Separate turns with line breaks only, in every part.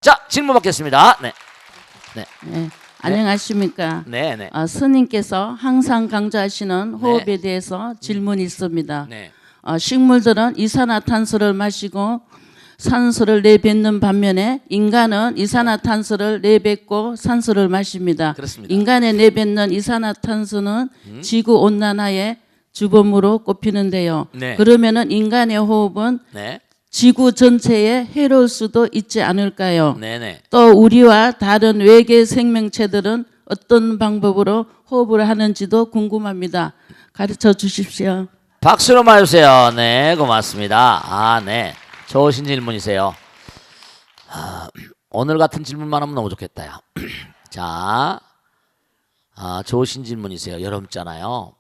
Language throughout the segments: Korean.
자, 질문 받겠습니다. 네. 네.
네, 안녕하십니까.
네, 네.
스님께서 항상 강조하시는 호흡에
네.
대해서 질문이 있습니다.
네.
식물들은 이산화탄소를 마시고 산소를 내뱉는 반면에 인간은 이산화탄소를 내뱉고 산소를 마십니다.
그렇습니다.
인간의 내뱉는 이산화탄소는 지구 온난화의 주범으로 꼽히는데요.
네.
그러면은 인간의 호흡은
네.
지구 전체에 해로울 수도 있지 않을까요?
네, 네.
또 우리와 다른 외계 생명체들은 어떤 방법으로 호흡을 하는지도 궁금합니다. 가르쳐 주십시오.
박수로 맞으세요. 네, 고맙습니다. 아, 네. 좋으신 질문이세요. 오늘 같은 질문만 하면 너무 좋겠다. 야. 자, 좋으신 질문이세요. 여러분잖아요.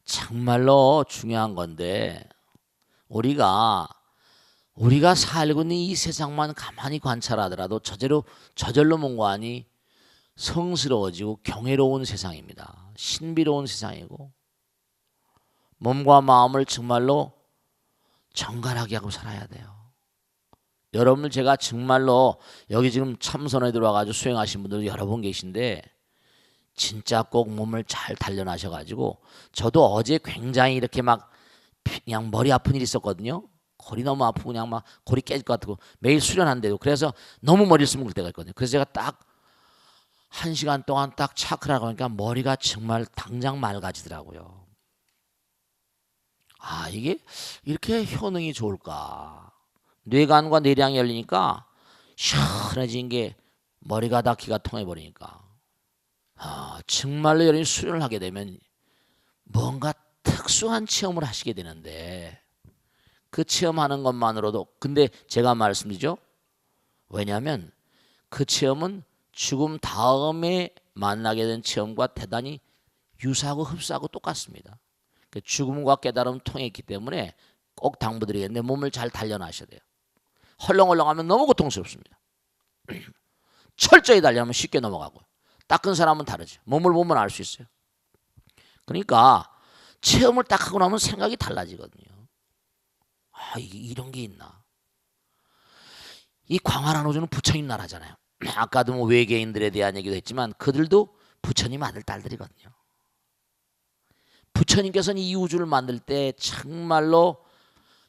정말로 중요한 건데 우리가 살고 있는 이 세상만 가만히 관찰하더라도 저절로 뭔가니 성스러워지고 경외로운 세상입니다. 신비로운 세상이고 몸과 마음을 정말로 정갈하게 하고 살아야 돼요. 여러분들 제가 정말로 여기 지금 참선에 들어와가지고 수행하신 분들 여러 분 계신데 진짜 꼭 몸을 잘 단련하셔가지고 저도 어제 굉장히 이렇게 막 그냥 머리 아픈 일이 있었거든요. 골이 너무 아프고 그냥 막 골이 깨질 것 같고 매일 수련한대도 그래서 너무 머리를 쓰는 때가 있거든요. 그래서 제가 딱 1시간 동안 딱 차크라고 하니까 머리가 정말 당장 맑아지더라고요. 이게 이렇게 효능이 좋을까? 뇌관과 뇌량이 열리니까 시원해진 게 머리가 다 기가 통해버리니까 정말로 여러분이 수련을 하게 되면 뭔가 특수한 체험을 하시게 되는데 그 체험하는 것만으로도 근데 제가 말씀드리죠. 왜냐하면 그 체험은 죽음 다음에 만나게 된 체험과 대단히 유사하고 흡사하고 똑같습니다. 죽음과 깨달음 통해 있기 때문에 꼭 당부드리겠는데 몸을 잘 단련하셔야 돼요. 헐렁헐렁하면 너무 고통스럽습니다. 철저히 단련하면 쉽게 넘어가고 닦은 사람은 다르죠. 몸을 보면 알 수 있어요. 그러니까 체험을 딱 하고 나면 생각이 달라지거든요. 이런 게 있나. 이 광활한 우주는 부처님 나라잖아요. 아까도 뭐 외계인들에 대한 얘기도 했지만 그들도 부처님 아들 딸들이거든요. 부처님께서는 이 우주를 만들 때 정말로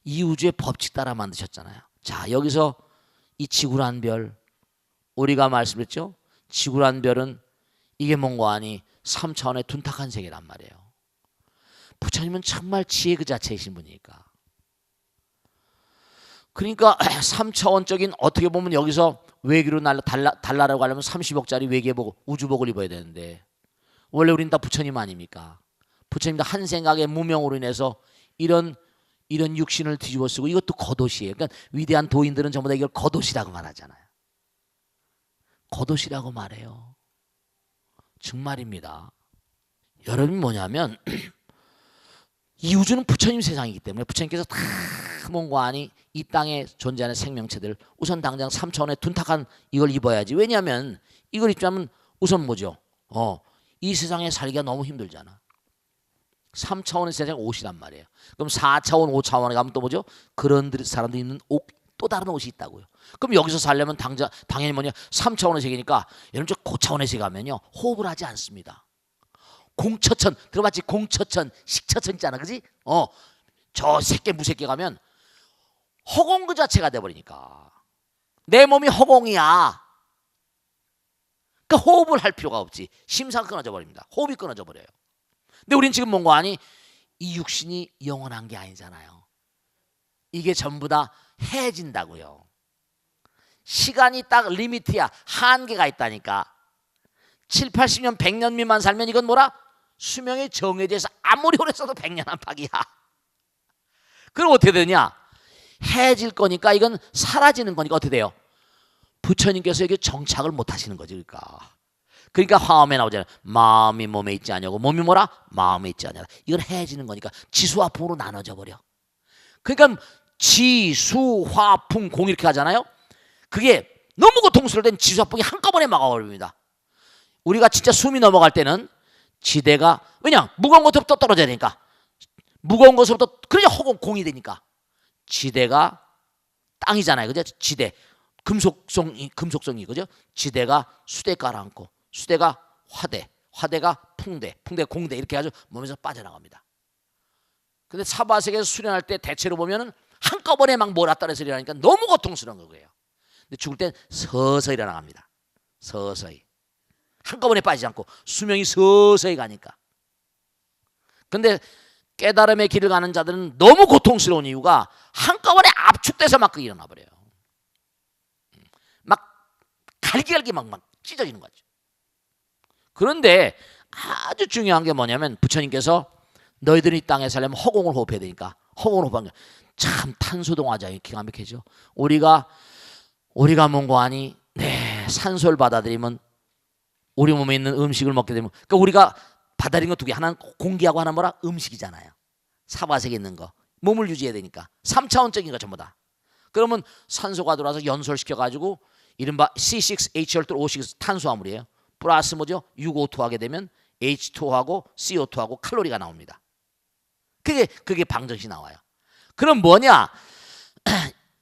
이 우주의 법칙 따라 만드셨잖아요. 자, 여기서 이 지구란 별 우리가 말씀했죠. 지구란 별은 이게 뭔가 하니 3차원의 둔탁한 세계란 말이에요. 부처님은 정말 지혜 그 자체이신 분이니까. 그러니까 3차원적인 어떻게 보면 여기서 외계로 달나라고 가려면 30억짜리 외계복 우주복을 입어야 되는데 원래 우린 다 부처님 아닙니까? 부처님도 한 생각의 무명으로 인해서 이런 육신을 뒤집어 쓰고 이것도 겉옷이에요. 그러니까 위대한 도인들은 전부 다 이걸 겉옷이라고 말하잖아요. 겉옷이라고 말해요. 정말입니다. 여러분이 뭐냐면 이 우주는 부처님 세상이기 때문에 부처님께서 다 뭔가 아니 이 땅에 존재하는 생명체들 우선 당장 3차원의 둔탁한 이걸 입어야지. 왜냐하면 이걸 입자면 우선 뭐죠? 이 세상에 살기가 너무 힘들잖아. 3차원의 세상에 옷이란 말이에요. 그럼 4차원, 5차원에 가면 또 뭐죠? 그런 사람들이 입는 옷, 또 다른 옷이 있다고요. 그럼 여기서 살려면 당연히 뭐냐? 3차원의 세계니까 여러분 저 고차원의 세계 가면요. 호흡을 하지 않습니다. 공처천 들어봤지? 공처천, 식처천 있잖아. 그지? 저 새끼 무새끼 가면 허공 그 자체가 돼버리니까 내 몸이 허공이야. 그러니까 호흡을 할 필요가 없지. 심사가 끊어져 버립니다. 호흡이 끊어져 버려요. 근데 우린 지금 뭔가 아니 이 육신이 영원한 게 아니잖아요. 이게 전부 다 해진다고요. 시간이 딱 리미트야. 한계가 있다니까. 7, 80년, 100년 미만 살면 이건 뭐라? 수명이 정해져서 아무리 오래 써도 100년 안팎이야. 그럼 어떻게 되냐? 해질 거니까 이건 사라지는 거니까 어떻게 돼요? 부처님께서 이게 정착을 못 하시는 거지. 그러니까 화엄에 나오잖아요. 마음이 몸에 있지 아니하고 몸이 뭐라? 마음에 있지 아니하라. 이건 해지는 거니까 지수와 풍으로 나눠져 버려. 그러니까 지수, 화, 풍, 공 이렇게 하잖아요. 그게 너무 고통스러울 땐 지수와 풍이 한꺼번에 막아버립니다. 우리가 진짜 숨이 넘어갈 때는 지대가 왜냐? 무거운 것부터 떨어져야 되니까. 무거운 것부터 그러냐 허공 공이 되니까. 지대가 땅이잖아요. 그죠? 지대. 금속성이 그죠? 지대가 수대 깔아앉고 수대가 화대, 화대가 풍대, 풍대 공대 이렇게 해가지고 몸에서 빠져나갑니다. 근데 사바세계에서 수련할 때 대체로 보면은 한꺼번에 막 몰았다 해서 일어나니까 너무 고통스러운 거예요. 근데 죽을 땐 서서히 일어나갑니다. 서서히. 한꺼번에 빠지지 않고 수명이 서서히 가니까. 근데 깨달음의 길을 가는 자들은 너무 고통스러운 이유가 한꺼번에 압축돼서 막 일어나 버려요. 막 갈기갈기 막 찢어지는 거죠. 그런데 아주 중요한 게 뭐냐면 부처님께서 너희들이 이 땅에 살려면 허공을 호흡해야 되니까 허공을 호흡하는 게 참 탄소동화장이 기가 막히죠. 우리가 뭔고 하니 산소를 받아들이면 우리 몸에 있는 음식을 먹게 되면 그러니까 우리가 받아들이는 거 두 개 하나는 공기하고 하나는 뭐라 음식이잖아요. 사바세계에 있는 거 몸을 유지해야 되니까 3차원적인 거 전부 다. 그러면 산소가 들어와서 연소시켜가지고 이른바 C6H12O6 탄수화물이에요. 플러스 뭐죠? 6O2 하게 되면 H2하고 CO2하고 칼로리가 나옵니다. 그게 방정식 나와요. 그럼 뭐냐?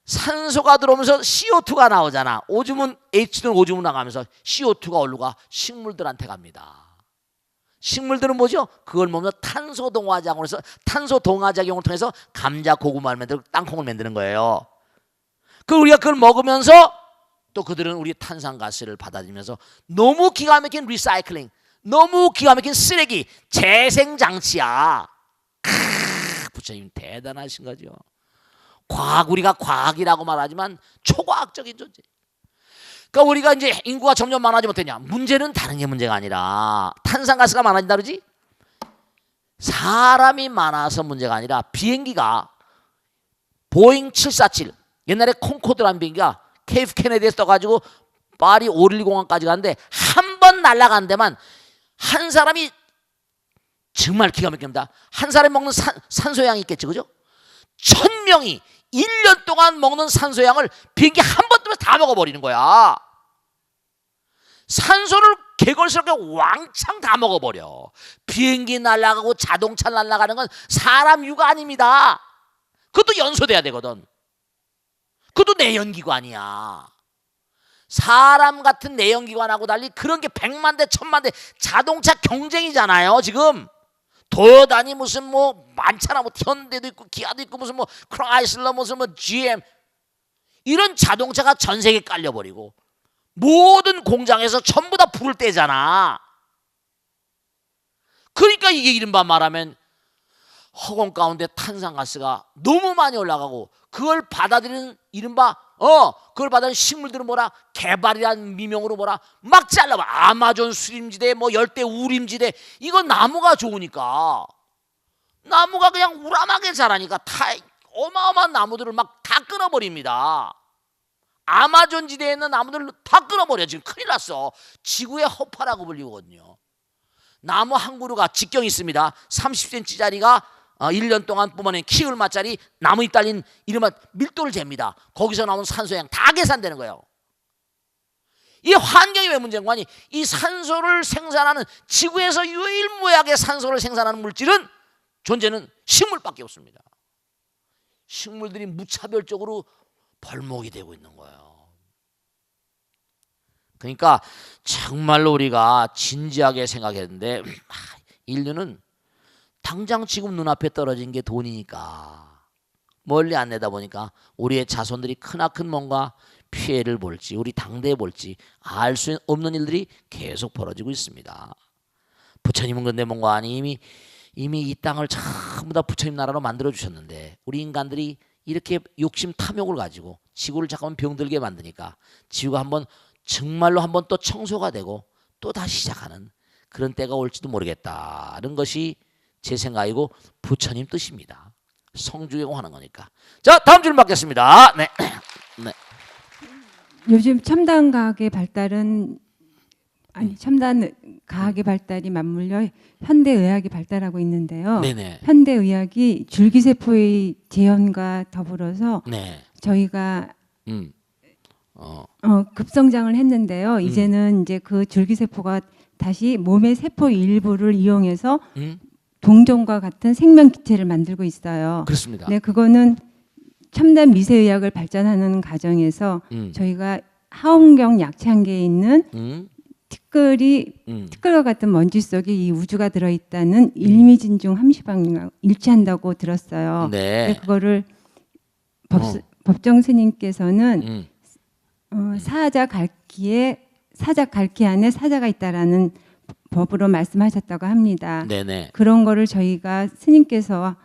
산소가 들어오면서 CO2가 나오잖아. 오줌은 H는 오줌은 나가면서 CO2가 어디로 가? 식물들한테 갑니다. 식물들은 뭐죠? 그걸 먹으면서 탄소 동화작용을 해서 탄소 동화작용을 통해서 감자, 고구마를 만들고 땅콩을 만드는 거예요. 그 우리가 그걸 먹으면서 또 그들은 우리 탄산가스를 받아들이면서 너무 기가 막힌 리사이클링, 너무 기가 막힌 쓰레기 재생 장치야. 부처님 대단하신 거죠. 우리가 과학이라고 말하지만 초과학적인 존재. 그러니까 우리가 이제 인구가 점점 많아지면 어떠냐? 문제는 다른 게 문제가 아니라 탄산가스가 많아진다 그러지? 사람이 많아서 문제가 아니라 비행기가 보잉 747 옛날에 콩코드라는 비행기가 케이프 케네디에서 떠가지고 파리 512 공항까지 가는데 한 번 날아간 데만 한 사람이 정말 기가 막힙니다. 한 사람이 먹는 산소양이 있겠죠, 그죠? 1000명이 1년 동안 먹는 산소양을 비행기 한 번 뜨면 다 먹어버리는 거야. 산소를 개걸스럽게 왕창 다 먹어버려. 비행기 날아가고 자동차 날아가는 건 사람 유가 아닙니다. 그것도 연소돼야 되거든. 그것도 내연기관이야. 사람 같은 내연기관하고 달리 그런 게 100만 대, 1000만 대 자동차 경쟁이잖아요, 지금. 도요다니 무슨 뭐 많잖아. 뭐 현대도 있고 기아도 있고 무슨 뭐 크라이슬러 무슨 뭐 GM 이런 자동차가 전 세계에 깔려버리고 모든 공장에서 전부 다 불을 떼잖아. 그러니까 이게 이른바 말하면 허공 가운데 탄산가스가 너무 많이 올라가고 그걸 받아들이는 이른바 그걸 받아들이는 식물들은 뭐라 개발이라는 미명으로 뭐라 막 잘라봐. 아마존 수림지대 뭐 열대 우림지대 이건 나무가 좋으니까 나무가 그냥 우람하게 자라니까 다 어마어마한 나무들을 막 다 끊어버립니다. 아마존 지대에 있는 나무들을 다 끊어버려. 지금 큰일 났어. 지구의 허파라고 불리거든요. 나무 한 그루가 직경이 있습니다. 30cm짜리가 1년 동안 뿜어낸 키 얼마짜리 나무 잎 달린 이름은 밀도를 잽니다. 거기서 나오는 산소양 다 계산되는 거예요. 이 환경이 왜 문제인 거니? 이 산소를 생산하는 지구에서 유일무이하게 산소를 생산하는 물질은 존재는 식물밖에 없습니다. 식물들이 무차별적으로 벌목이 되고 있는 거예요. 그러니까 정말로 우리가 진지하게 생각했는데 인류는 당장 지금 눈앞에 떨어진 게 돈이니까 멀리 안 내다보니까 우리의 자손들이 크나큰 뭔가 피해를 볼지 우리 당대에 볼지 알 수 없는 일들이 계속 벌어지고 있습니다. 부처님은 근데 뭔가 아니 이미 이 땅을 전부 다 부처님 나라로 만들어 주셨는데 우리 인간들이 이렇게 욕심 탐욕을 가지고 지구를 잠깐만 병들게 만드니까 지구가 한번 정말로 한번 또 청소가 되고 또 다시 시작하는 그런 때가 올지도 모르겠다는 것이 제 생각이고 부처님 뜻입니다. 성주개공하는 거니까. 자, 다음 질문 받겠습니다. 네. 네.
요즘 첨단 과학의 발달은 첨단 과학의 발달이 맞물려 현대 의학이 발달하고 있는데요.
네네.
현대 의학이 줄기세포의 재현과 더불어서
네.
저희가 급성장을 했는데요. 이제는 이제 그 줄기세포가 다시 몸의 세포 일부를 이용해서 동종과 같은 생명 기체를 만들고 있어요.
그렇습니다.
네, 그거는 첨단 미세의학을 발전하는 과정에서 저희가 하원경 약창계에 있는 티끌과 같은 먼지 속에 이 우주가 들어있다는 일미진중 함시방이랑 일치한다고 들었어요.
네.
근데 그거를 법정 스님께서는 사자 갈기 안에 사자가 있다라는 법으로 말씀하셨다고 합니다.
네네.
그런 거를 저희가 스님께서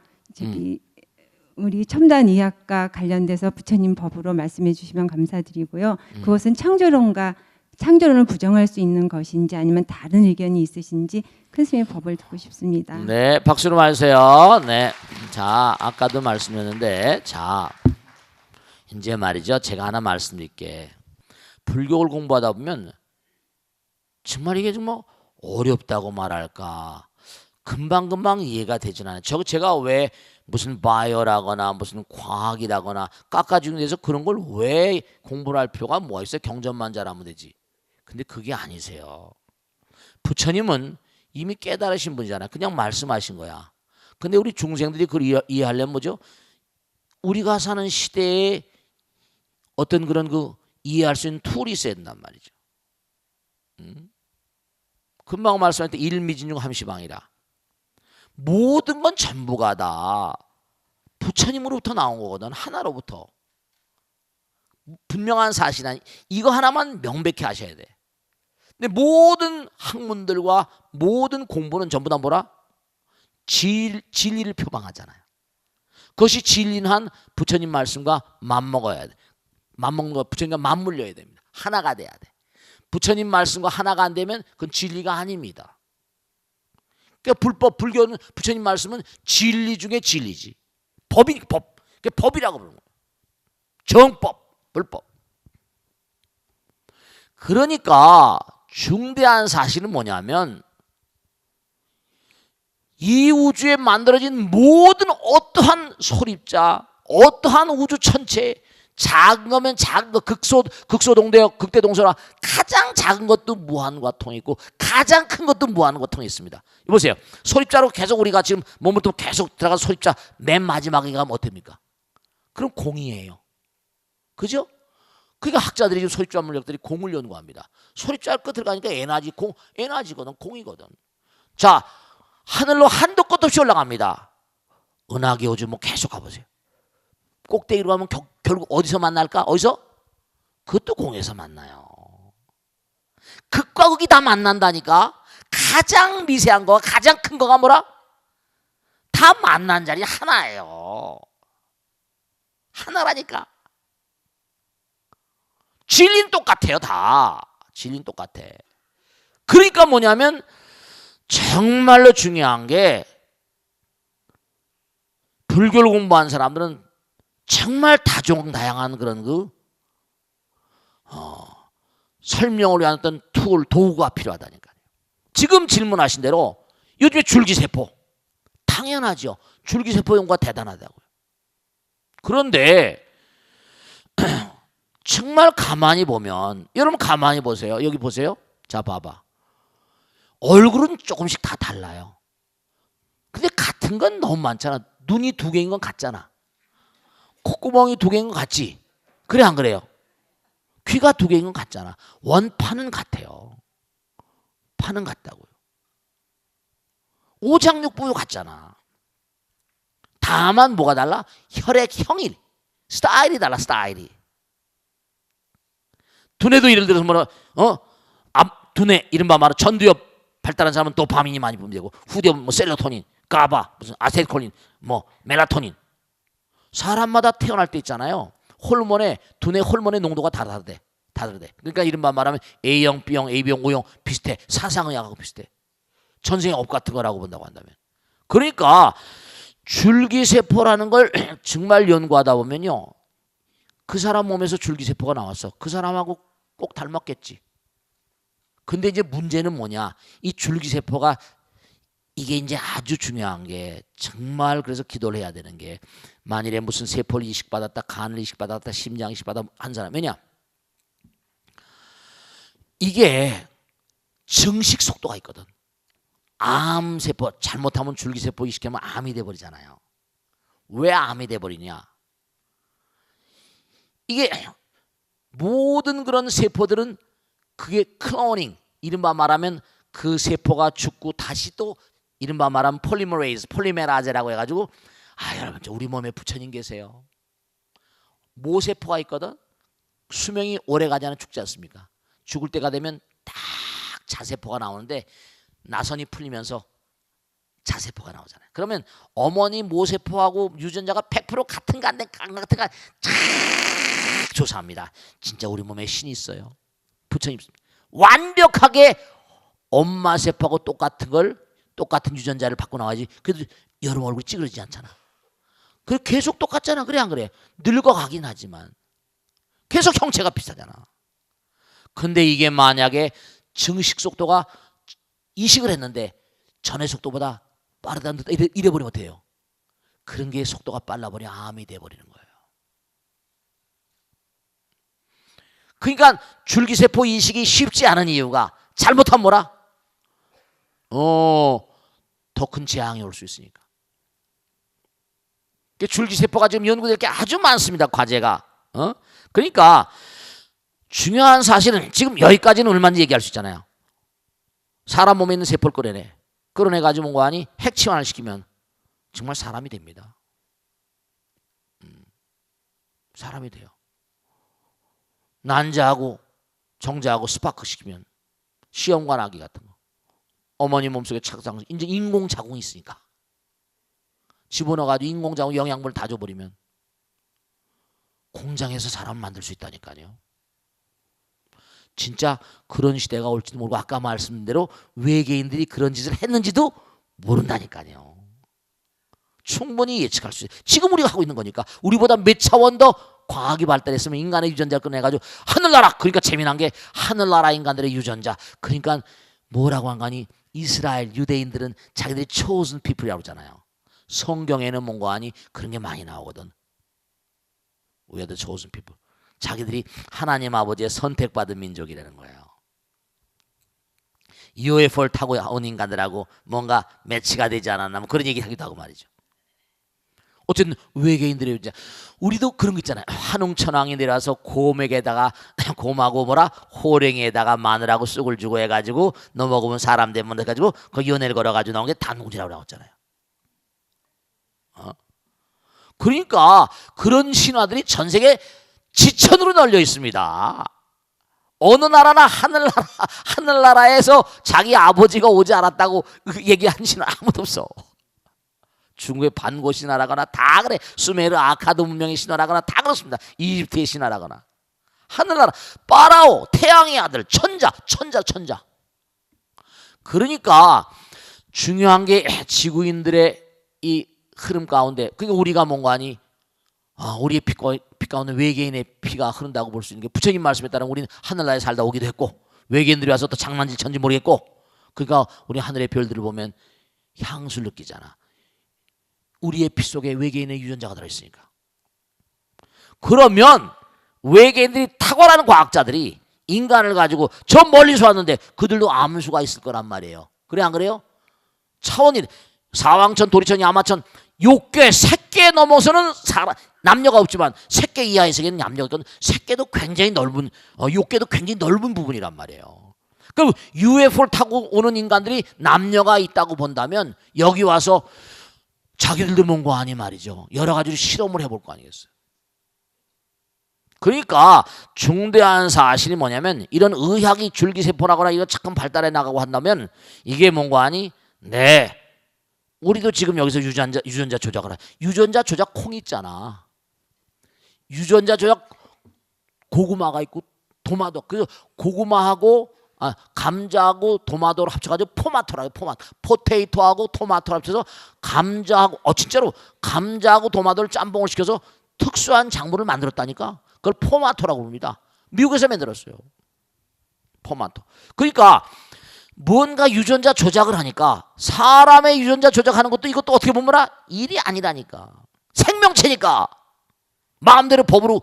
우리 첨단 의학과 관련돼서 부처님 법으로 말씀해 주시면 감사드리고요. 그것은 창조론을 부정할 수 있는 것인지 아니면 다른 의견이 있으신지 큰 스님의 법을 듣고 싶습니다.
네, 박수로 말해주세요. 네. 자, 아까도 말씀드렸는데, 자, 이제 말이죠. 제가 하나 말씀드릴게. 불교를 공부하다 보면 정말 이게 정말 어렵다고 말할까. 금방금방 이해가 되진 않아요. 제가 왜 무슨 바이오라거나 무슨 과학이라거나 깎아주는 데서 그런 걸 왜 공부를 할 필요가 뭐가 있어요? 경전만 잘하면 되지. 근데 그게 아니세요. 부처님은 이미 깨달으신 분이잖아요. 그냥 말씀하신 거야. 근데 우리 중생들이 그걸 이해하려면 뭐죠? 우리가 사는 시대에 어떤 그런 이해할 수 있는 툴이 있어야 된단 말이죠. 금방 말씀할 때 일미진중 함시방이라. 모든 건 전부가 다 부처님으로부터 나온 거거든. 하나로부터. 분명한 사실은 이거 하나만 명백히 하셔야 돼. 근데 모든 학문들과 모든 공부는 전부 다 뭐라? 진리를 표방하잖아요. 그것이 진리는 한 부처님 말씀과 맞먹어야 돼. 맞먹는 거 부처님과 맞물려야 됩니다. 하나가 돼야 돼. 부처님 말씀과 하나가 안 되면 그건 진리가 아닙니다. 그러니까 불교는 부처님 말씀은 진리 중에 진리지. 법이라고 부르는 거예요. 정법, 불법. 그러니까 중대한 사실은 뭐냐면 이 우주에 만들어진 모든 어떠한 소립자, 어떠한 우주 전체, 작은 거면 작은 거, 극소동대역, 극대동서라 가장 작은 것도 무한과 통이 있고 가장 큰 것도 무한과 통이 있습니다. 보세요. 소립자로 계속 우리가 지금 몸부터 계속 들어가서 소립자 맨 마지막에 가면 어떻습니까? 그럼 공이에요. 그죠? 그러니까 학자들이 지금 소립자 물리학들이 공을 연구합니다. 소립자 끝을 가니까 에너지거든, 공이거든. 자, 하늘로 한도 끝도 없이 올라갑니다. 은하계 우주 뭐 계속 가보세요. 꼭대기로 가면 결국 어디서 만날까? 어디서? 그것도 공에서 만나요. 극과 극이 다 만난다니까. 가장 미세한 거와 가장 큰 거가 뭐라? 다 만난 자리 하나예요. 하나라니까. 진리는 똑같아요. 다. 진리는 똑같아. 그러니까 뭐냐면 정말로 중요한 게 불교를 공부한 사람들은 정말 다양한 그런 설명을 위한 어떤 도구가 필요하다니까요. 지금 질문하신 대로 요즘에 줄기세포 당연하죠. 줄기세포 연구가 대단하다고요. 그런데 정말 가만히 보면 여러분 가만히 보세요. 여기 보세요. 자 봐봐. 얼굴은 조금씩 다 달라요. 근데 같은 건 너무 많잖아. 눈이 두 개인 건 같잖아. 콧구멍이 두 개인 건 같지? 그래 안 그래요? 귀가 두 개인 건 같잖아. 원판은 같아요. 판은 같다고요. 오장육부도 같잖아. 다만 뭐가 달라? 혈액형이 스타일이 달라. 스타일이. 두뇌도 예를 들어서 두뇌 이른바 말로 전두엽 발달한 사람은 도파민이 많이 분비되고 후두엽 뭐 세로토닌, 가바, 무슨 아세틸콜린, 뭐 멜라토닌. 사람마다 태어날 때 있잖아요. 두뇌 호르몬의 농도가 다르대. 그러니까 이른바 말하면 A형, B형, AB형, O형 비슷해. 사상의학하고 비슷해. 전생의 업 같은 거라고 본다고 한다면. 그러니까 줄기세포라는 걸 정말 연구하다 보면요. 그 사람 몸에서 줄기세포가 나왔어. 그 사람하고 꼭 닮았겠지. 근데 이제 문제는 뭐냐. 이 줄기세포가 이게 이제 아주 중요한 게 정말 그래서 기도를 해야 되는 게 만일에 무슨 세포를 이식받았다, 간을 이식받았다, 심장 이식받았다 한 사람. 왜냐? 이게 증식 속도가 있거든. 암세포 잘못하면 줄기세포 이식하면 암이 돼버리잖아요. 왜 암이 돼버리냐? 이게 모든 그런 세포들은 그게 클로닝, 이른바 말하면 그 세포가 죽고 다시 또 이른바 말하면 폴리메라제라고 해가지고, 여러분 우리 몸에 부처님 계세요. 모세포가 있거든. 수명이 오래 가지 않아 죽지 않습니까? 죽을 때가 되면 딱 자세포가 나오는데 나선이 풀리면서 자세포가 나오잖아요. 그러면 어머니 모세포하고 유전자가 100% 같은 가 안 같은가 쫙 조사합니다. 진짜 우리 몸에 신이 있어요. 부처님 완벽하게 엄마 세포하고 똑같은 유전자를 받고 나와야지. 그래도 여러분 얼굴이 찌그러지지 않잖아. 그래 계속 똑같잖아. 그래 안 그래? 늙어가긴 하지만 계속 형체가 비슷하잖아. 근데 이게 만약에 증식 속도가 이식을 했는데 전의 속도보다 빠르다는 듯 이래버리면 어때요? 그런 게 속도가 빨라버려 암이 돼버리는 거예요. 그러니까 줄기세포 이식이 쉽지 않은 이유가 잘못하면 뭐라? 더 큰 재앙이 올 수 있으니까. 줄기세포가 지금 연구될 게 아주 많습니다. 과제가. 그러니까 중요한 사실은 지금 여기까지는 얼마든지 얘기할 수 있잖아요. 사람 몸에 있는 세포를 끌어내가지고 뭔가 하니 핵치환을 시키면 정말 사람이 됩니다. 사람이 돼요. 난자하고 정자하고 스파크 시키면 시험관 아기 같은 거. 어머니 몸속에 착상, 이제 인공자궁이 있으니까 집어넣어가지고 인공자궁 영양분을 다 줘버리면 공장에서 사람 만들 수 있다니까요. 진짜 그런 시대가 올지도 모르고 아까 말씀드린 대로 외계인들이 그런 짓을 했는지도 모른다니까요. 충분히 예측할 수 있어요. 지금 우리가 하고 있는 거니까. 우리보다 몇 차원 더 과학이 발달했으면 인간의 유전자를 꺼내가지고 하늘나라, 그러니까 재미난 게 하늘나라 인간들의 유전자. 그러니까 뭐라고 한 거니? 이스라엘 유대인들은 자기들이 chosen people이라고 하잖아요. 성경에는 뭔가 하니 그런 게 많이 나오거든. We are the chosen people. 자기들이 하나님 아버지의 선택받은 민족이라는 거예요. UFO를 타고 온 인간들하고 뭔가 매치가 되지 않았나, 뭐 그런 얘기 하기도 하고 말이죠. 어쨌든 외계인들의 유전자. 우리도 그런 거 있잖아요. 한웅천왕이 내려와서 곰에게다가 곰하고 뭐라 호랭이에다가 마늘하고 쑥을 주고 해가지고 너 먹으면 사람 되면 해가지고 그 연애를 걸어가지고 나온 게 단공지라고 나왔잖아요. 그러니까 그런 신화들이 전 세계 지천으로 널려 있습니다. 어느 나라나 하늘나라에서 자기 아버지가 오지 않았다고 얘기한 신화 아무도 없어. 중국의 반고 신화라거나 다 그래. 수메르 아카드 문명의 신화라거나 다 그렇습니다. 이집트의 신화라거나. 하늘나라 파라오 태양의 아들 천자. 그러니까 중요한 게 지구인들의 이 흐름 가운데, 그러니까 우리가 뭔가 하니 우리의 피 가운데 외계인의 피가 흐른다고 볼 수 있는 게 부처님 말씀에 따르면 우리는 하늘나라에 살다 오기도 했고 외계인들이 와서 또 장난질 쳤는지 모르겠고, 그러니까 우리 하늘의 별들을 보면 향수를 느끼잖아. 우리의 피 속에 외계인의 유전자가 들어있으니까. 그러면 외계인들이 탁월한 과학자들이 인간을 가지고 저 멀리서 왔는데 그들도 암수가 있을 거란 말이에요. 그래 안 그래요? 차원이 사왕천, 도리천, 야마천, 욕계, 색계 넘어서는 남녀가 없지만 색계 이하의 세계는 남녀가 있건 색계도 굉장히 넓은, 욕계도 굉장히 넓은 부분이란 말이에요. 그럼 UFO를 타고 오는 인간들이 남녀가 있다고 본다면 여기 와서 자기들도 뭔가 아니 말이죠. 여러 가지로 실험을 해볼 거 아니겠어요. 그러니까 중대한 사실이 뭐냐면 이런 의학이 줄기세포라거나 이거 잠깐 발달해 나가고 한다면 이게 뭔가 아니? 네. 우리도 지금 여기서 유전자 조작을 해. 유전자 조작 콩 있잖아. 유전자 조작 고구마가 있고 토마토. 그래서 고구마하고 감자하고 토마토를 합쳐가지고 포마토라고. 포테이토하고 토마토를 합쳐서 감자하고 진짜로 감자하고 토마토를 짬뽕을 시켜서 특수한 작물을 만들었다니까. 그걸 포마토라고 부릅니다. 미국에서 만들었어요. 포마토. 그러니까 뭔가 유전자 조작을 하니까 사람의 유전자 조작하는 것도 이것도 어떻게 보면 일이 아니라니까. 생명체니까 마음대로 법으로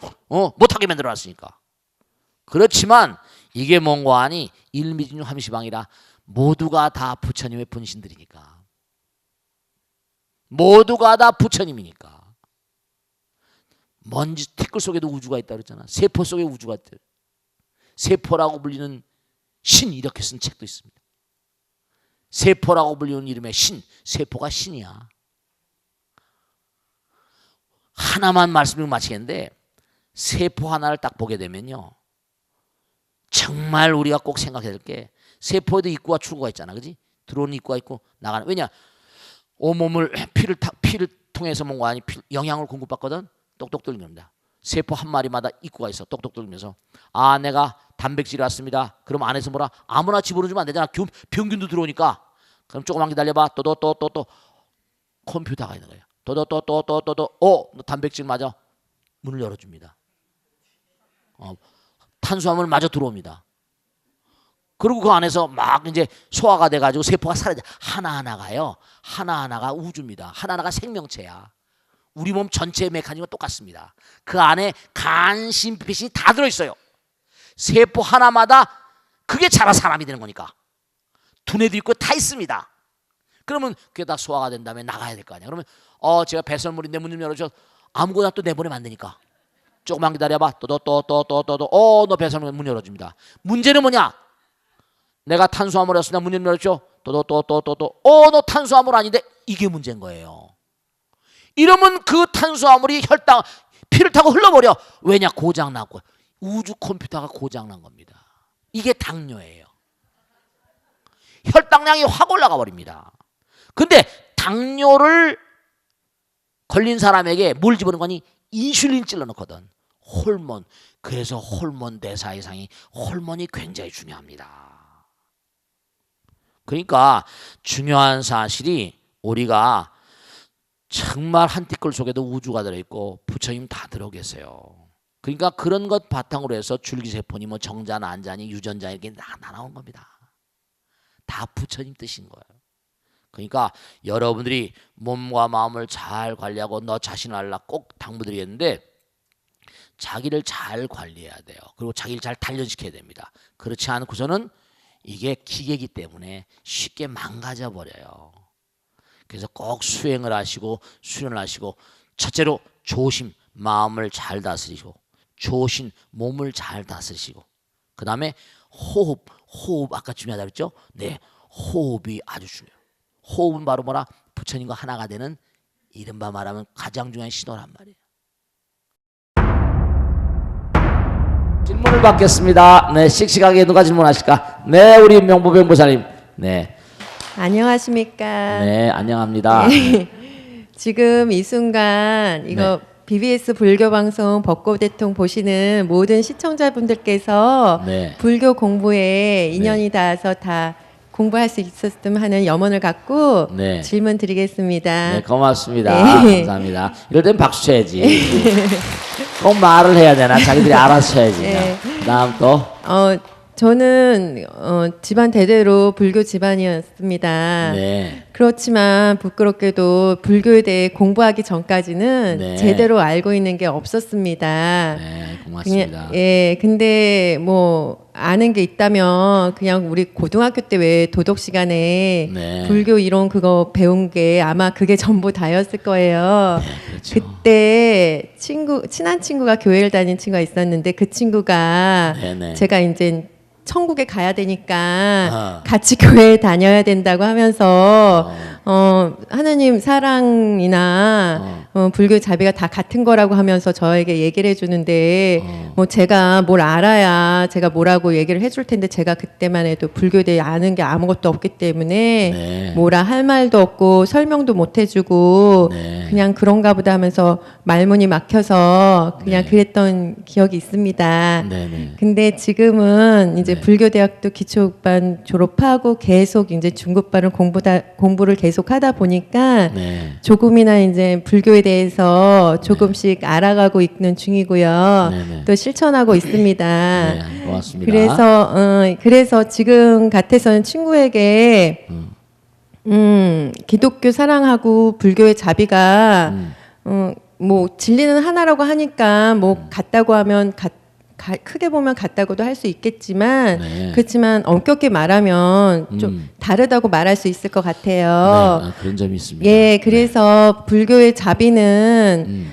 못하게 만들어놨으니까. 그렇지만 이게 뭔가 하니 일미진유 함시방이라 모두가 다 부처님의 분신들이니까. 모두가 다 부처님이니까. 먼지 티끌 속에도 우주가 있다 그랬잖아. 세포 속에 우주가 있대. 세포라고 불리는 신 이렇게 쓴 책도 있습니다. 세포라고 불리는 이름의 신, 세포가 신이야. 하나만 말씀드리고 마치겠는데 세포 하나를 딱 보게 되면요. 정말 우리가 꼭 생각해야 될 게 세포에도 입구와 출구가 있잖아. 그지? 들어오는 입구가 있고 나가는. 왜냐? 온몸을 피를 통해서 뭔가 아니 영양을 공급받거든. 똑똑 뚫립니다. 세포 한 마리마다 입구가 있어. 똑똑 뚫리면서 아 내가 단백질이 왔습니다. 그럼 안에서 뭐라 아무나 집어넣으면 안 되잖아. 병균도 들어오니까. 그럼 조금만 기다려봐. 또 컴퓨터가 있는 거야. 너 단백질 맞아. 문을 열어줍니다. 탄수화물 마저 들어옵니다. 그리고 그 안에서 막 이제 소화가 돼가지고 세포가 사라져. 하나하나가요. 하나하나가 우주입니다. 하나하나가 생명체야. 우리 몸 전체의 메커니즘은 똑같습니다. 그 안에 간, 심폐시 다 들어있어요. 세포 하나마다 그게 자라 사람이 되는 거니까. 두뇌도 있고 다 있습니다. 그러면 그게 다 소화가 된 다음에 나가야 될 거 아니야. 그러면 제가 배설물인데 문 좀 열어줘. 아무거나 또 내보내면 안 되니까. 조금만 기다려봐. 너 배설물 문 열어줍니다. 문제는 뭐냐? 내가 탄수화물이었으나 문 좀 열어줘. 너 탄수화물 아닌데 이게 문제인 거예요. 이러면 그 탄수화물이 피를 타고 흘러버려. 왜냐? 고장나고. 우주 컴퓨터가 고장난 겁니다. 이게 당뇨예요. 혈당량이 확 올라가 버립니다. 근데 당뇨를 걸린 사람에게 뭘 집어넣는 거니? 인슐린 찔러 넣거든. 호르몬. 그래서 호르몬 대사 이상이 호르몬이 굉장히 중요합니다. 그러니까 중요한 사실이 우리가 정말 한 티끌 속에도 우주가 들어있고 부처님 다 들어 계세요. 그러니까 그런 것 바탕으로 해서 줄기세포니 뭐 정자, 난자니 유전자 이렇게 다 나온 겁니다. 다 부처님 뜻인 거예요. 그러니까 여러분들이 몸과 마음을 잘 관리하고 너 자신을 알라 꼭 당부드리겠는데 자기를 잘 관리해야 돼요. 그리고 자기를 잘 단련시켜야 됩니다. 그렇지 않고서는 이게 기계이기 때문에 쉽게 망가져 버려요. 그래서 꼭 수행을 하시고 수련을 하시고 첫째로 조심 마음을 잘 다스리고 조심 몸을 잘 다스리시고 그 다음에 호흡 아까 중요하다 그랬죠? 네, 호흡이 아주 중요해요. 호흡은 바로 뭐라? 부처님과 하나가 되는 이른바 말하면 가장 중요한 신호란 말이에요. 질문을 받겠습니다. 네, 씩씩하게 누가 질문하실까? 네, 우리 명보병 보사님. 네.
안녕하십니까?
네, 안녕합니다.
네. 지금 이 순간 이거 BBS 불교 방송 벚꽃대통 보시는 모든 시청자분들께서
네.
불교 공부에 인연이 닿아서 다 공부할 수 있었으면 하는 염원을 갖고
네.
질문 드리겠습니다.
네, 고맙습니다.
네.
감사합니다. 이럴 땐 박수 쳐야지. 꼭 말을 해야 되나? 자기들이 알아서 해야지.
네.
그다음 또
저는 집안 대대로 불교 집안이었습니다.
네.
그렇지만 부끄럽게도 불교에 대해 공부하기 전까지는
네.
제대로 알고 있는 게 없었습니다.
네, 고맙습니다.
근데 뭐 아는 게 있다면 그냥 우리 고등학교 때 왜 도덕 시간에
네.
불교 이론 그거 배운 게 아마 그게 전부 다였을 거예요.
네, 그렇죠.
그때 친한 친구가 교회를 다닌 친구가 있었는데 그 친구가
네네.
제가 이제 천국에 가야 되니까
아.
같이 교회에 다녀야 된다고 하면서 하느님 사랑이나 불교 자비가 다 같은 거라고 하면서 저에게 얘기를 해주는데 뭐 제가 뭘 알아야 제가 뭐라고 얘기를 해줄 텐데 제가 그때만 해도 불교에 대해 아는 게 아무것도 없기 때문에
네.
뭐라 할 말도 없고 설명도 못 해주고
네.
그냥 그런가 보다 하면서 말문이 막혀서 그냥
네.
그랬던 기억이 있습니다.
네네.
근데 지금은 이제
네.
불교대학도 기초반 졸업하고 계속 이제 중급반을 공부를 계속 하다 보니까
네.
조금이나 이제 불교에 대해서 조금씩 알아가고 있는 중이고요.
네네.
또 실천하고 있습니다.
네, 고맙습니다.
그래서 지금 같아서는 친구에게 기독교 사랑하고 불교의 자비가 뭐 진리는 하나라고 하니까 뭐 같다고 하면 크게 보면 같다고도 할 수 있겠지만
네.
그렇지만 엄격히 말하면 좀 다르다고 말할 수 있을 것 같아요.
네, 그런 점이 있습니다.
예, 그래서 불교의 자비는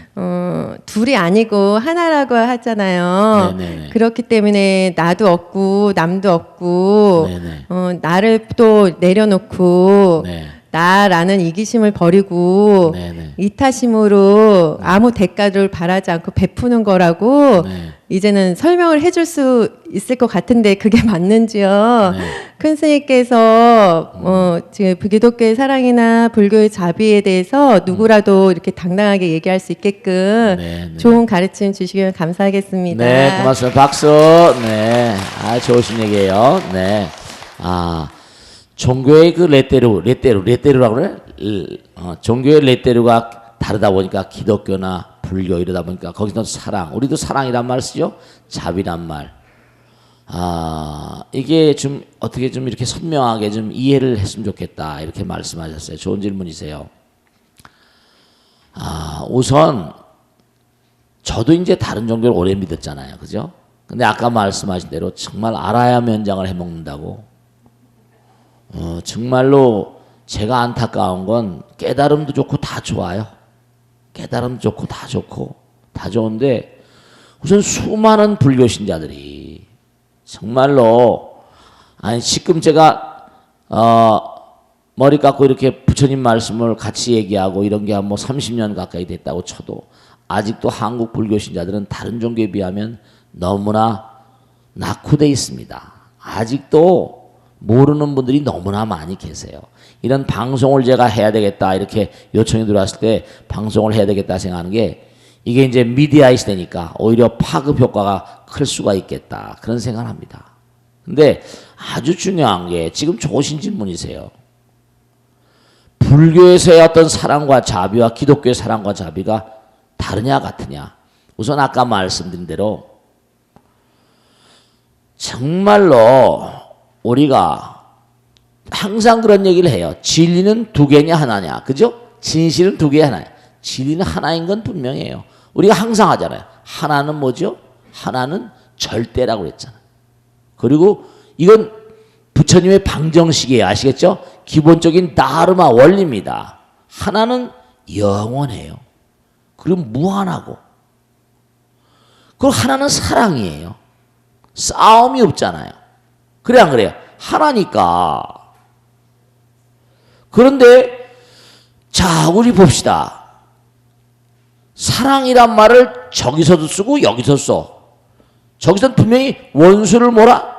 둘이 아니고 하나라고 하잖아요.
네네네.
그렇기 때문에 나도 없고 남도 없고
네네.
나를 또 내려놓고
네.
나라는 이기심을 버리고
네네.
이타심으로 아무 대가를 바라지 않고 베푸는 거라고
네.
이제는 설명을 해줄 수 있을 것 같은데 그게 맞는지요?
네.
큰 스님께서 지금 기독교의 사랑이나 불교의 자비에 대해서 누구라도 이렇게 당당하게 얘기할 수 있게끔
네, 네.
좋은 가르침 주시면 감사하겠습니다.
네, 고맙습니다. 박수. 네, 좋으신 얘기예요. 네, 종교의 그 레떼루라고 그래? 종교의 레떼루가 다르다 보니까 기독교나 불교 이러다 보니까 거기서 사랑, 우리도 사랑이란 말 쓰죠? 자비란 말. 이게 좀 어떻게 좀 이렇게 선명하게 좀 이해를 했으면 좋겠다 이렇게 말씀하셨어요. 좋은 질문이세요. 우선 저도 이제 다른 종교를 오래 믿었잖아요, 그죠? 근데 아까 말씀하신 대로 정말 알아야 면장을 해먹는다고. 정말로 제가 안타까운 건 깨달음도 좋고 다 좋아요. 깨달음 좋고 다 좋고 다 좋은데 우선 수많은 불교 신자들이 정말로 지금 제가 머리 깎고 이렇게 부처님 말씀을 같이 얘기하고 이런 게 한 뭐 30년 가까이 됐다고 쳐도 아직도 한국 불교 신자들은 다른 종교에 비하면 너무나 낙후돼 있습니다. 아직도 모르는 분들이 너무나 많이 계세요. 이런 방송을 제가 해야 되겠다 이렇게 요청이 들어왔을 때 방송을 해야 되겠다 생각하는 게 이게 이제 미디어이 되니까 오히려 파급 효과가 클 수가 있겠다 그런 생각을 합니다. 근데 아주 중요한 게 지금 좋으신 질문이세요. 불교에서의 어떤 사랑과 자비와 기독교의 사랑과 자비가 다르냐 같으냐. 우선 아까 말씀드린 대로 정말로 우리가 항상 그런 얘기를 해요. 진리는 두 개냐 하나냐. 그죠? 진실은 두 개 하나야. 진리는 하나인 건 분명해요. 우리가 항상 하잖아요. 하나는 뭐죠? 하나는 절대라고 그랬잖아요. 그리고 이건 부처님의 방정식이에요. 아시겠죠? 기본적인 다르마 원리입니다. 하나는 영원해요. 그리고 무한하고. 그리고 하나는 사랑이에요. 싸움이 없잖아요. 그래 안 그래요? 하나니까. 그런데 자 우리 봅시다. 사랑이란 말을 저기서도 쓰고 여기서 써. 저기서는 분명히 원수를 뭐라?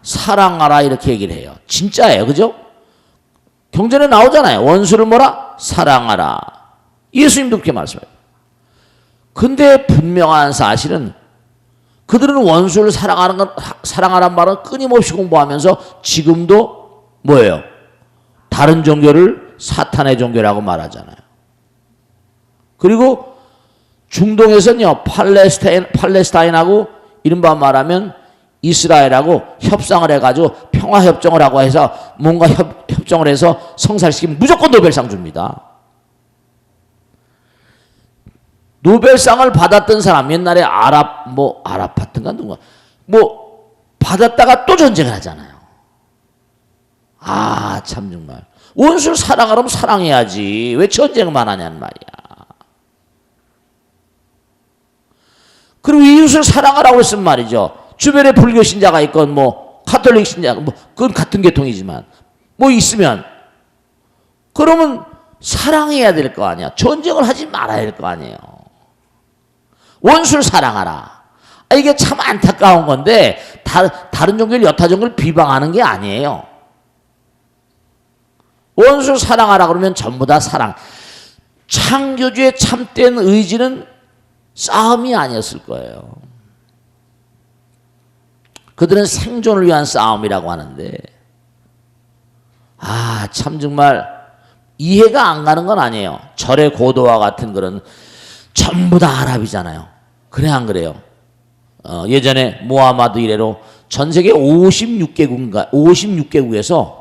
사랑하라 이렇게 얘기를 해요. 진짜예요. 그죠? 경전에 나오잖아요. 원수를 뭐라? 사랑하라. 예수님도 그렇게 말씀해요. 근데 분명한 사실은 그들은 원수를 사랑하란 말은 끊임없이 공부하면서 지금도 뭐예요? 다른 종교를 사탄의 종교라고 말하잖아요. 그리고 중동에서는요, 팔레스타인하고 이른바 말하면 이스라엘하고 협상을 해가지고 평화협정을 하고 해서 뭔가 협정을 해서 성사시키면 무조건 노벨상 줍니다. 노벨상을 받았던 사람 옛날에 아랍파트인가 누가 받았다가 또 전쟁을 하잖아요. 참 정말 원수를 사랑하려면 사랑해야지 왜 전쟁만 하냐는 말이야. 그리고 이웃을 사랑하라고 했으면 말이죠. 주변에 불교 신자가 있건 가톨릭 신자 그건 같은 계통이지만 있으면 그러면 사랑해야 될 거 아니야. 전쟁을 하지 말아야 될 거 아니에요. 원수를 사랑하라. 이게 참 안타까운 건데 다른 종교를 여타 종교를 비방하는 게 아니에요. 원수를 사랑하라 그러면 전부 다 사랑. 창조주의 참된 의지는 싸움이 아니었을 거예요. 그들은 생존을 위한 싸움이라고 하는데 참 정말 이해가 안 가는 건 아니에요. 절의 고도와 같은 그런 전부 다 아랍이잖아요. 그래 안 그래요? 예전에 무하마드 이래로 전 세계 56개국에서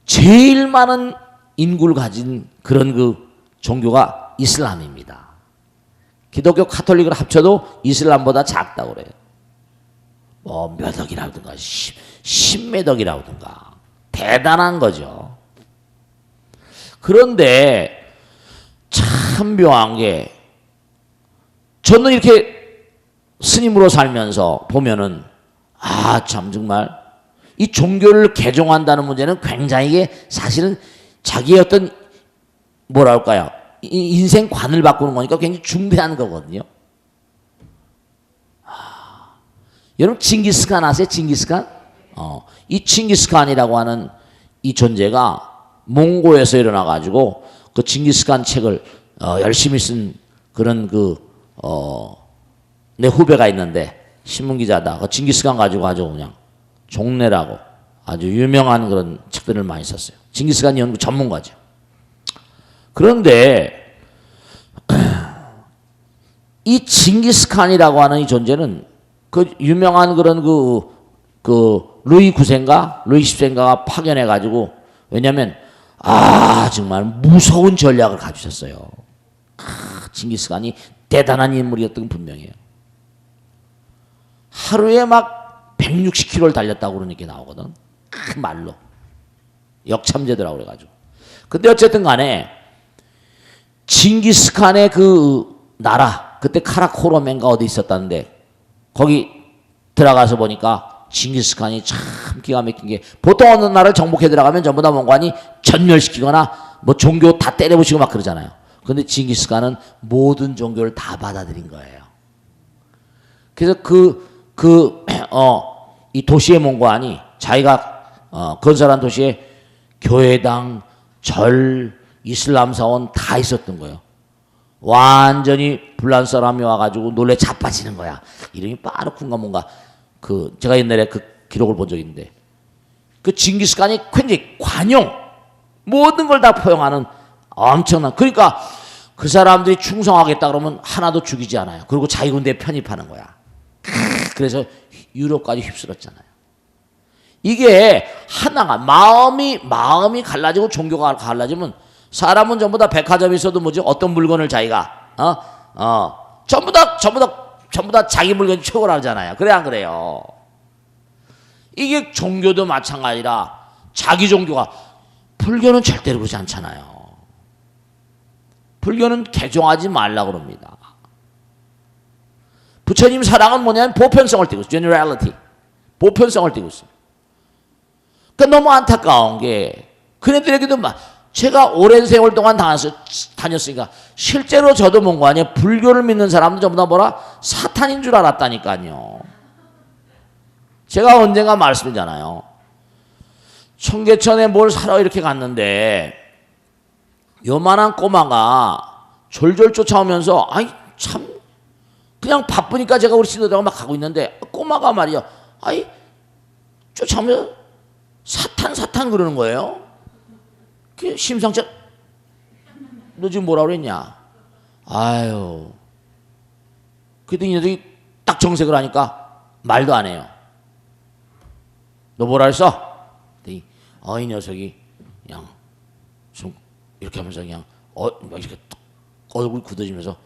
제일 많은 인구를 가진 그런 그 종교가 이슬람입니다. 기독교 카톨릭을 합쳐도 이슬람보다 작다고 그래요. 뭐 몇 억이라든가 10몇 억이라든가 대단한 거죠. 그런데 참 묘한 게 저는 이렇게 스님으로 살면서 보면은 참 정말 이 종교를 개종한다는 문제는 굉장히 이게 사실은 자기의 어떤 뭐랄까요 인생관을 바꾸는 거니까 굉장히 중대한 거거든요. 여러분 징기스칸 아세요? 징기스칸? 이 징기스칸이라고 하는 이 존재가 몽고에서 일어나 가지고 그 징기스칸 책을 열심히 쓴 그런 내 후배가 있는데 신문 기자다. 그 징기스칸 가지고 아주 그냥 종래라고 아주 유명한 그런 책들을 많이 썼어요. 징기스칸 연구 전문가죠. 그런데 이 징기스칸이라고 하는 이 존재는 그 유명한 그런 루이 9세인가 루이 10세인가가 파견해 가지고 왜냐하면 정말 무서운 전략을 가지셨어요. 징기스칸이 대단한 인물이었던 건 분명해요. 하루에 막 160km를 달렸다고 그러는 게 나오거든. 큰 말로. 역참제더라고 그래가지고. 근데 어쨌든 간에 징기스칸의 그 나라 그때 카라코르멘가 어디 있었다는데 거기 들어가서 보니까 징기스칸이 참 기가 막힌 게 보통 어느 나라를 정복해 들어가면 전부 다 몽관이 전멸시키거나 뭐 종교 다 때려부시고 막 그러잖아요. 근데 징기스칸은 모든 종교를 다 받아들인 거예요. 그래서 이 도시의 몽관이 자기가 건설한 도시에 교회당, 절, 이슬람 사원 다 있었던 거예요. 완전히 불란 사람이 와가지고 놀래 자빠지는 거야. 이름이 빠르쿵가 뭔가 제가 옛날에 그 기록을 본 적이 있는데 그 징기스칸이 굉장히 관용 모든 걸 다 포용하는 엄청난 그러니까 그 사람들이 충성하겠다 그러면 하나도 죽이지 않아요. 그리고 자기 군대에 편입하는 거야. 그래서 유럽까지 휩쓸었잖아요. 이게 하나가 마음이 갈라지고 종교가 갈라지면 사람은 전부 다 백화점에 있어도 뭐지 어떤 물건을 자기가 전부 다 자기 물건이 최고라잖아요. 그래 안 그래요? 이게 종교도 마찬가지라 자기 종교가 불교는 절대로 그러지 않잖아요. 불교는 개종하지 말라고 그럽니다. 부처님 사랑은 뭐냐면 보편성을 띠고 있어요. generality. 보편성을 띠고 있어요. 그러니까 너무 안타까운 게 그네들에게도 제가 오랜 세월 동안 다녔으니까 실제로 저도 뭔가 아니에요. 불교를 믿는 사람들 전부 다 뭐라 사탄인 줄 알았다니까요. 제가 언젠가 말씀드리잖아요. 청계천에 뭘 사러 이렇게 갔는데 요만한 꼬마가 졸졸 쫓아오면서 참 그냥 바쁘니까 제가 우리 신도들하고 막 가고 있는데 꼬마가 말이야 쫓아오면 사탄 그러는 거예요. 심상치 너 지금 뭐라 그랬냐? 그랬더니 이 녀석이 딱 정색을 하니까 말도 안 해요. 너 뭐라 했어? 그랬더니 이 녀석이 그냥 좀 이렇게 하면서 그냥 이렇게 얼굴 굳어지면서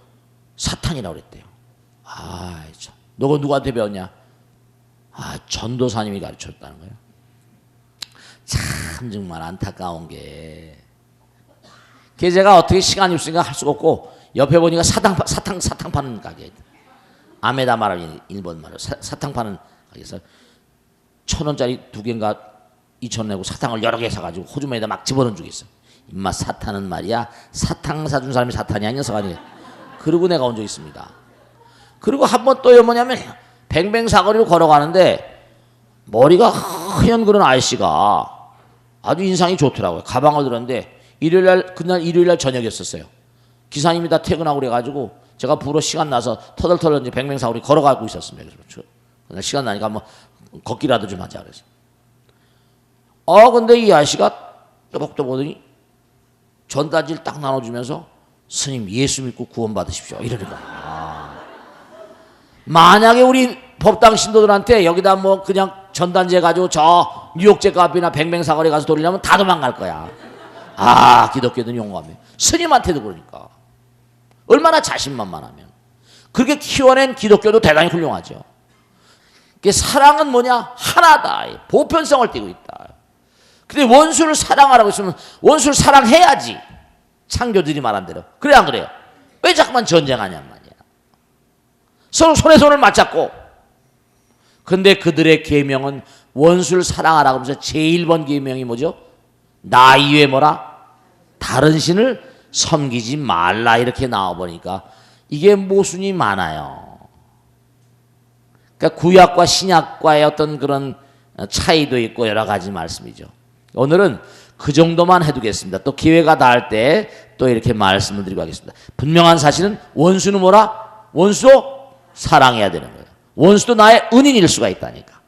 사탄이라고 그랬대요. 참. 너가 누구한테 배웠냐? 전도사님이 가르쳤다는 거예요. 참 정말 안타까운 게 제가 어떻게 시간이 없으니까 할 수가 없고 옆에 보니까 사탕 파는 가게 아메다 말을 일본 말로 사탕 파는 가게에서 1,000원짜리 2개인가 2,000원 내고 사탕을 여러 개 사가지고 호주머니에다 막 집어넣은 적이 있어. 임마 사탄은 말이야 사탕 사준 사람이 사탄이 아니어서 아니에요. 그러고 내가 온 적이 있습니다. 그리고 한 번 또 뭐냐면 뱅뱅 사거리로 걸어가는데 머리가 하얀 그런 아저씨가 아주 인상이 좋더라고요. 가방을 들었는데 그날 일요일날 저녁이었었어요. 기사님이 다 퇴근하고 그래가지고 제가 부러 시간 나서 터덜터덜 이제 뱅뱅 사거리 걸어가고 있었습니다. 그래서 그날 시간 나니까 한번 걷기라도 좀 하자 그래서. 근데 이 아저씨가 또박또 보더니 전단지를 딱 나눠주면서 스님 예수 믿고 구원 받으십시오 이러는 거야. 만약에 우리 법당 신도들한테 여기다 뭐 그냥 전단지 해가지고 저 뉴욕제 카페나 뱅뱅 사거리 가서 돌리려면 다 도망갈 거야. 기독교는 용감해. 스님한테도 그러니까. 얼마나 자신만만하면. 그렇게 키워낸 기독교도 대단히 훌륭하죠. 사랑은 뭐냐? 하나다. 보편성을 띠고 있다. 근데 원수를 사랑하라고 했으면 원수를 사랑해야지. 창조들이 말한 대로. 그래 안 그래요? 왜 자꾸만 전쟁하냔 말이야. 서로 손에 손을 맞잡고. 근데 그들의 계명은 원수를 사랑하라고 하면서 제1번 계명이 뭐죠? 나 이외에 뭐라? 다른 신을 섬기지 말라 이렇게 나와보니까 이게 모순이 많아요. 그러니까 구약과 신약과의 어떤 그런 차이도 있고 여러 가지 말씀이죠. 오늘은 그 정도만 해두겠습니다. 또 기회가 닿을 때 또 이렇게 말씀을 드리고 하겠습니다. 분명한 사실은 원수는 뭐라? 원수도 사랑해야 되는 거예요. 원수도 나의 은인일 수가 있다니까.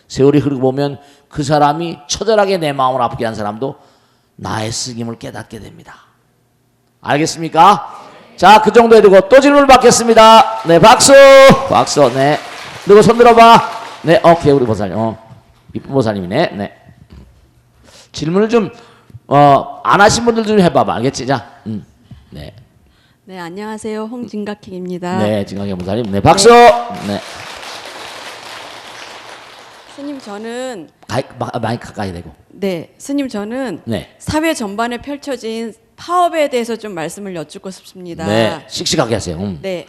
세월이 흐르고 보면 그 사람이 처절하게 내 마음을 아프게 한 사람도 나의 쓰김을 깨닫게 됩니다. 알겠습니까? 자, 그 정도 해두고 또 질문을 받겠습니다. 네, 박수! 박수, 네. 그리고 손 들어봐. 네, 오케이, 우리 보살님. 이쁜 보살님이네. 네. 질문을 좀, 안 하신 분들 좀 해봐봐. 알겠지? 자, 네.
네, 안녕하세요. 홍진각희입니다.
네, 진강현 보살님. 네, 박수! 네.
스님 저는
마이크 가까이 대고.
네, 스님 저는
네.
사회 전반에 펼쳐진 파업에 대해서 좀 말씀을 여쭙고 싶습니다.
네, 씩씩하게 하세요.
네.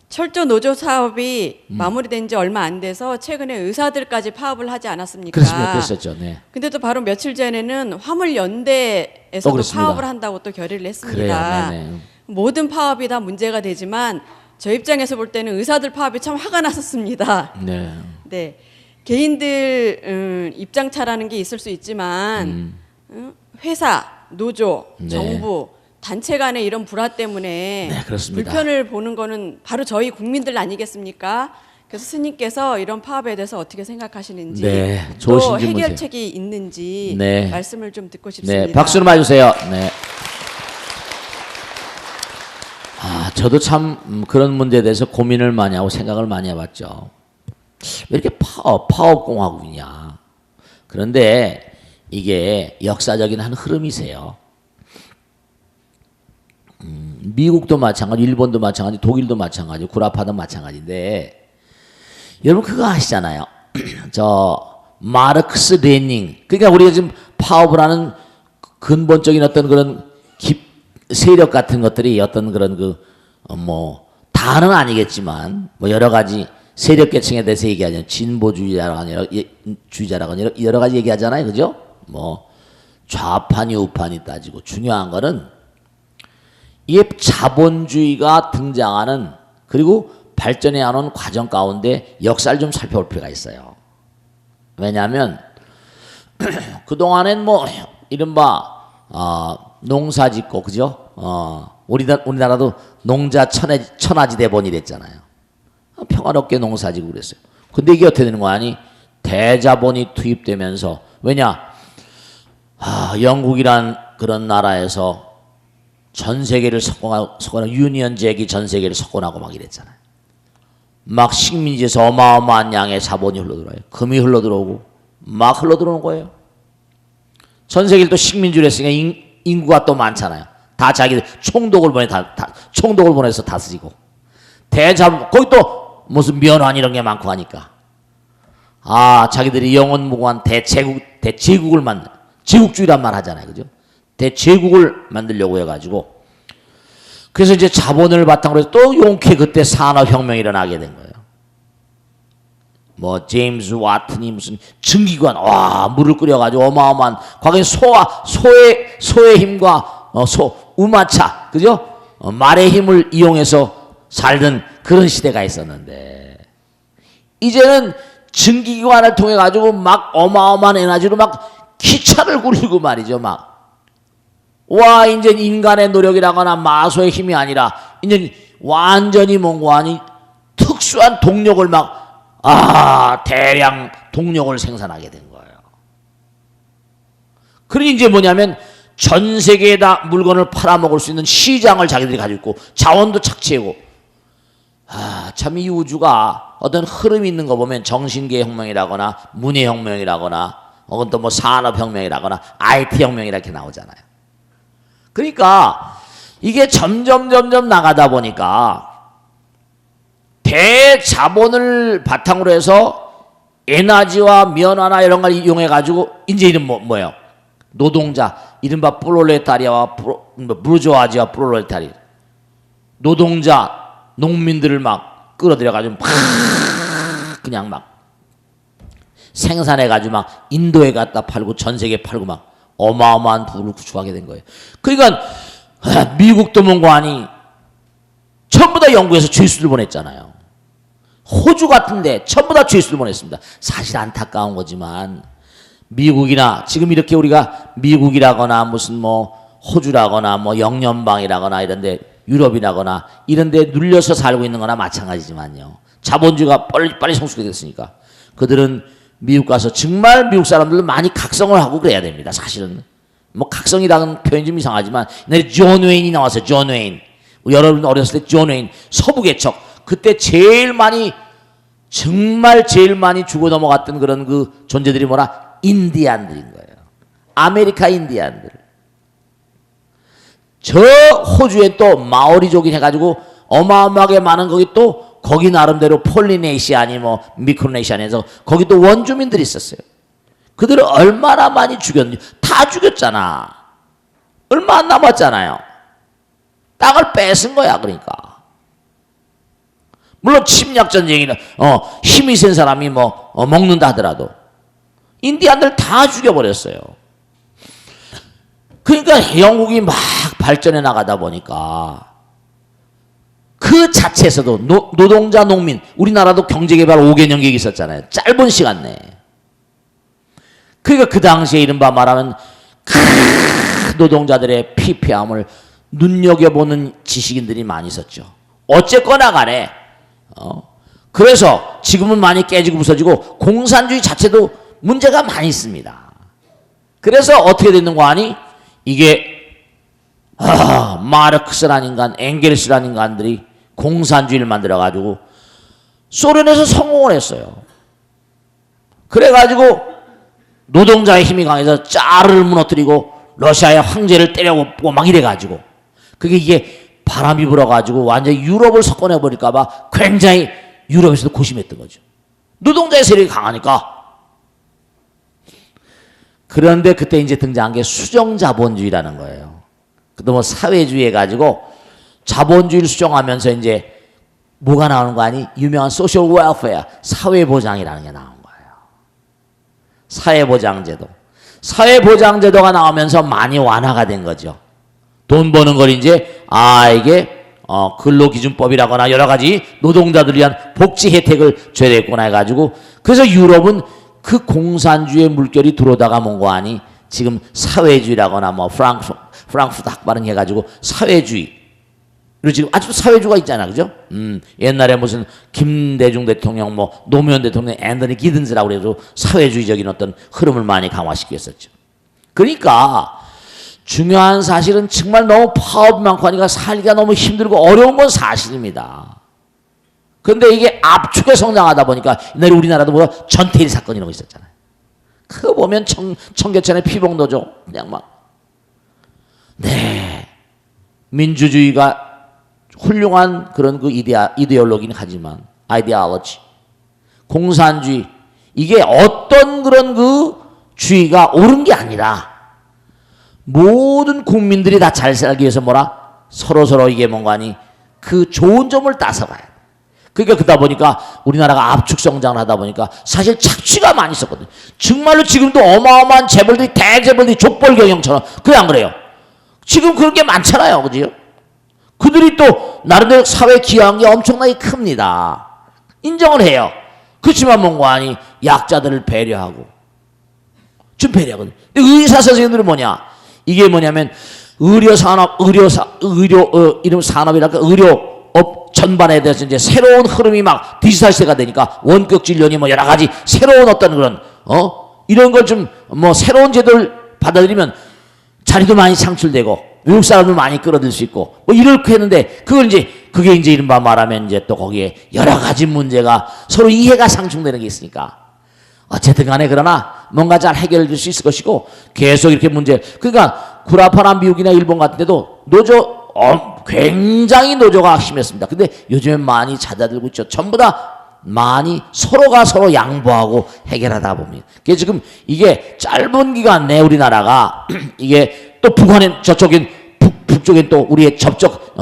철도 노조 사업이 마무리된 지 얼마 안 돼서 최근에 의사들까지 파업을 하지 않았습니까?
그렇습니다. 그랬었죠. 네.
근데 또 바로 며칠 전에는 화물연대에서도
그렇습니다.
파업을 한다고 또 결의를
그래요.
했습니다.
네네.
모든 파업이 다 문제가 되지만 저 입장에서 볼 때는 의사들 파업이 참 화가 났었습니다.
네.
네. 개인들 입장차라는 게 있을 수 있지만 회사, 노조,
네.
정부, 단체 간의 이런 불화 때문에
네, 그렇습니다.
불편을 보는 거는 바로 저희 국민들 아니겠습니까? 그래서 스님께서 이런 파업에 대해서 어떻게 생각하시는지
네,
또
좋으신 질문이세요.
해결책이 있는지
네.
말씀을 좀 듣고 싶습니다.
네, 박수를 많이 주세요. 네. 저도 참 그런 문제에 대해서 고민을 많이 하고 생각을 많이 해봤죠. 왜 이렇게 파업공화국이냐. 그런데 이게 역사적인 한 흐름이세요. 미국도 마찬가지, 일본도 마찬가지, 독일도 마찬가지, 구라파도 마찬가지인데 여러분 그거 아시잖아요. 저 마르크스 레닌. 그러니까 우리가 지금 파업을 하는 근본적인 어떤 그런 세력 같은 것들이 어떤 그런 다는 아니겠지만 여러 가지 세력 계층에 대해서 얘기하잖아요. 진보주의자라거나 여러 가지 얘기하잖아요. 그죠? 좌판이 우판이 따지고 중요한 거는 이게 자본주의가 등장하는 그리고 발전해 온 과정 가운데 역사를 좀 살펴볼 필요가 있어요. 왜냐하면 그동안엔 이른바 농사 짓고 그죠? 우리나라도 농자 천하지 대본이 됐잖아요. 평화롭게 농사 짓고 그랬어요. 근데 이게 어떻게 되는 거 아니? 대자본이 투입되면서 왜냐? 영국이란 그런 나라에서 전 세계를 석권하고 유니언 잭이 전 세계를 석권하고 막 이랬잖아요. 막 식민지에서 어마어마한 양의 자본이 흘러들어요. 금이 흘러들어오고 막 흘러들어오는 거예요. 전 세계를 또 식민지로 했으니까 인구가 또 많잖아요. 다 자기들 총독을 보내서 다스리고 대자본 거기 또 무슨 면환 이런 게 많고 하니까 자기들이 영원무고한 대제국을 만들 제국주의란 말 하잖아요. 그죠? 대제국을 만들려고 해가지고 그래서 이제 자본을 바탕으로 해서 또 용케 그때 산업혁명이 일어나게 된 거예요. 제임스 와튼이 무슨 증기관 물을 끓여가지고 어마어마한 과거에 소의 힘과 우마차 그죠? 말의 힘을 이용해서 살던 그런 시대가 있었는데 이제는 증기기관을 통해 가지고 막 어마어마한 에너지로 막 기차를 굴리고 말이죠. 이제 인간의 노력이라거나 마소의 힘이 아니라 이제 완전히 뭔가 특수한 동력을 대량 동력을 생산하게 된 거예요. 그러니 이제 뭐냐면 전 세계에다 물건을 팔아먹을 수 있는 시장을 자기들이 가지고 있고 자원도 착취하고 참 이 우주가 어떤 흐름이 있는 거 보면 정신계 혁명이라거나 문예 혁명이라거나 혹은 또 산업혁명이라거나 IT 혁명 이렇게 나오잖아요. 그러니까 이게 점점 나가다 보니까 대자본을 바탕으로 해서 에너지와 면화나 이런 걸 이용해 가지고 이제 이름 뭐예요? 노동자, 이른바 프롤레타리아와 부르주아지와 프롤레타리아, 노동자, 농민들을 막 끌어들여 가지고 막 그냥 막 생산해 가지고 막 인도에 갖다 팔고 전 세계에 팔고 막 어마어마한 부를 구축하게 된 거예요. 그러니까 미국도 뭔가하니 전부 다 영국에서 죄수들 보냈잖아요. 호주 같은데 전부 다 죄수들 보냈습니다. 사실 안타까운 거지만 미국이나 지금 이렇게 우리가 미국이라거나 무슨 뭐 호주라거나 뭐 영연방이라거나 이런데 유럽이라거나 이런데 눌려서 살고 있는 거나 마찬가지지만요. 자본주의가 빨리 성숙이 됐으니까 그들은 미국 가서 정말 미국 사람들은 많이 각성을 하고 그래야 됩니다. 사실은 뭐 각성이라는 표현이 좀 이상하지만 옛날에 존 웨인이 나왔어요. 존 웨인. 여러분 어렸을 때 존 웨인 서부 개척 그때 정말 제일 많이 죽어 넘어갔던 그런 그 존재들이 뭐라? 인디안들인 거예요. 아메리카 인디안들. 저 호주에 또 마오리족이 해가지고 어마어마하게 많은 거기 또 거기 나름대로 폴리네시아니 뭐 미크로네시아에서 거기 또 원주민들이 있었어요. 그들을 얼마나 많이 죽였는지 다 죽였잖아. 얼마 안 남았잖아요. 땅을 뺏은 거야. 그러니까 물론 침략 전쟁이나 힘이 센 사람이 뭐 먹는다 하더라도 인디안들 다 죽여버렸어요. 그러니까 영국이 막 발전해 나가다 보니까 그 자체에서도 노동자 농민 우리나라도 경제개발 5개년 계획이 있었잖아요. 짧은 시간 내에. 그러니까 그 당시에 이른바 말하면 노동자들의 피폐함을 눈여겨보는 지식인들이 많이 있었죠. 어쨌거나 간에 그래서 지금은 많이 깨지고 부서지고 공산주의 자체도 문제가 많이 있습니다. 그래서 어떻게 됐는 거 아니? 이게 마르크스라는 인간, 엥겔스라는 인간들이 공산주의를 만들어가지고 소련에서 성공을 했어요. 그래가지고 노동자의 힘이 강해서 짜르를 무너뜨리고 러시아의 황제를 때려고 막 이래가지고 그게 이게 바람이 불어가지고 완전히 유럽을 섞어내버릴까봐 굉장히 유럽에서도 고심했던 거죠. 노동자의 세력이 강하니까. 그런데 그때 이제 등장한 게 수정자본주의라는 거예요. 그때 뭐 사회주의 해가지고 자본주의를 수정하면서 이제 뭐가 나오는 거 아니? 유명한 소셜 웰페어, 사회보장이라는 게 나온 거예요. 사회보장제도. 사회보장제도가 나오면서 많이 완화가 된 거죠. 돈 버는 걸 이제 이게 근로기준법이라거나 여러 가지 노동자들을 위한 복지 혜택을 줘야 되겠구나 해가지고 그래서 유럽은 그 공산주의 물결이 들어오다가 뭔거 아니 지금 사회주의라거나 뭐 프랑크푸르트 학발은 해가지고 사회주의 그리고 지금 아직도 사회주의가 있잖아, 그죠? 옛날에 무슨 김대중 대통령 뭐 노무현 대통령 앤더니 기든스라고 그래서 사회주의적인 어떤 흐름을 많이 강화시켰었죠. 그러니까 중요한 사실은 정말 너무 파업이 많고 하니까 살기가 너무 힘들고 어려운 건 사실입니다. 그런데 이게 압축에 성장하다 보니까 옛날에 우리나라도 뭐 전태일 사건 이런 거 있었잖아요. 그거 보면 청계천에 피봉도죠. 그냥 막. 네. 민주주의가 훌륭한 그런 그 이데올로기는 하지만 아이디올로지. 공산주의. 이게 어떤 그런 그 주의가 옳은 게 아니라 모든 국민들이 다 잘 살기 위해서 뭐라? 서로 이게 뭔가니 그 좋은 점을 따서가야 돼. 그러니까 그러다 보니까 우리나라가 압축 성장을 하다 보니까 사실 착취가 많이 있었거든요. 정말로 지금도 어마어마한 재벌들이 대재벌들이 족벌 경영처럼 그래 안 그래요? 지금 그런 게 많잖아요. 그죠? 그들이 또 나름대로 사회에 기여한 게 엄청나게 큽니다. 인정을 해요. 그렇지만 뭔가 아니 약자들을 배려하고 좀 배려하거든요. 근데 의사 선생님들은 뭐냐? 이게 뭐냐면 의료산업, 이름 산업이랄까 의료업 전반에 대해서 이제 새로운 흐름이 막 디지털 시대가 되니까 원격 진료니 뭐 여러 가지 새로운 어떤 그런 이런 걸 좀 뭐 새로운 제도를 받아들이면 자리도 많이 창출되고 외국 사람도 많이 끌어들 수 있고 뭐 이렇게 했는데 그게 이제 이른바 말하면 이제 또 거기에 여러 가지 문제가 서로 이해가 상충되는 게 있으니까 어쨌든 간에 그러나 뭔가 잘 해결될 수 있을 것이고 계속 이렇게 문제 그러니까 구라파나 미국이나 일본 같은 데도 노조 굉장히 노조가 심했습니다. 근데 요즘엔 많이 잦아들고 있죠. 전부 다 많이 서로가 서로 양보하고 해결하다 보면. 그게 지금 이게 짧은 기간 내 우리나라가 이게 또 북한엔 저쪽엔 북쪽엔 또 우리의 접촉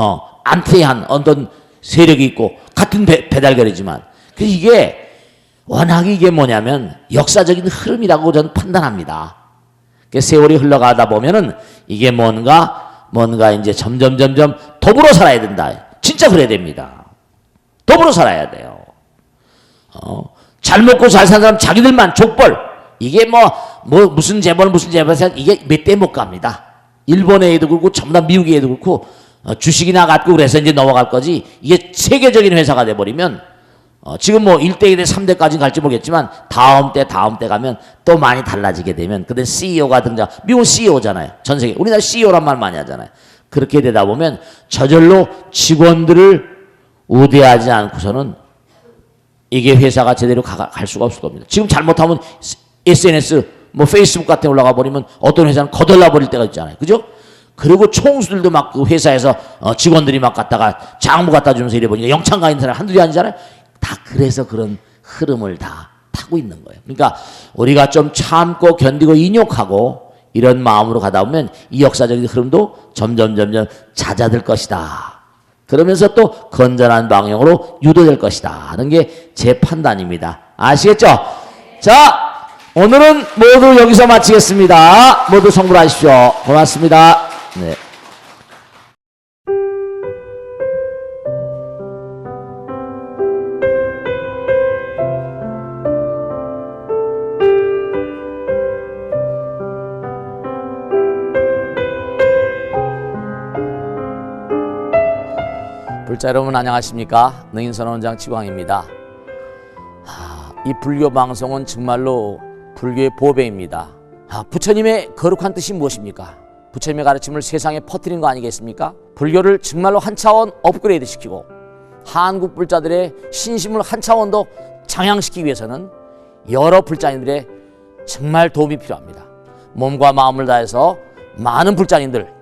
안티한 어떤 세력이 있고 같은 배달거리지만 그 이게 워낙 이게 뭐냐면 역사적인 흐름이라고 저는 판단합니다. 세월이 흘러가다 보면은 이게 뭔가 이제 점점 더불어 살아야 된다. 진짜 그래야 됩니다. 더불어 살아야 돼요. 잘 먹고 잘 사는 사람 자기들만 족벌. 이게 무슨 재벌 이게 몇 대 못 갑니다. 일본의 애도 그렇고 전부 다 미국의 애도 그렇고 주식이나 갖고 그래서 이제 넘어갈 거지. 이게 세계적인 회사가 돼버리면 지금 1대, 2대, 3대까지는 갈지 모르겠지만 다음 때 가면 또 많이 달라지게 되면 그때 CEO가 등장. 미국은 CEO잖아요. 전 세계. 우리나라 CEO란 말 많이 하잖아요. 그렇게 되다 보면 저절로 직원들을 우대하지 않고서는 이게 회사가 제대로 갈 수가 없을 겁니다. 지금 잘못하면 SNS, 페이스북 같은 데 올라가 버리면 어떤 회사는 거덜나 버릴 때가 있잖아요. 그죠? 그리고 총수들도 막 그 회사에서 직원들이 막 갖다가 장부 갖다 주면서 이래 보니까 영창 가 있는 사람 한둘이 아니잖아요. 다 그래서 그런 흐름을 다 타고 있는 거예요. 그러니까 우리가 좀 참고 견디고 인욕하고 이런 마음으로 가다 보면 이 역사적인 흐름도 점점 잦아들 것이다. 그러면서 또 건전한 방향으로 유도될 것이다 하는 게 제 판단입니다. 아시겠죠? 자, 오늘은 모두 여기서 마치겠습니다. 모두 성불하십시오. 고맙습니다. 네. 불자 여러분 안녕하십니까? 능인선언원장 지광입니다. 이 불교 방송은 정말로 불교의 보배입니다. 부처님의 거룩한 뜻이 무엇입니까? 부처님의 가르침을 세상에 퍼뜨린 거 아니겠습니까? 불교를 정말로 한 차원 업그레이드 시키고 한국 불자들의 신심을 한 차원 더 장양시키기 위해서는 여러 불자님들의 정말 도움이 필요합니다. 몸과 마음을 다해서 많은 불자님들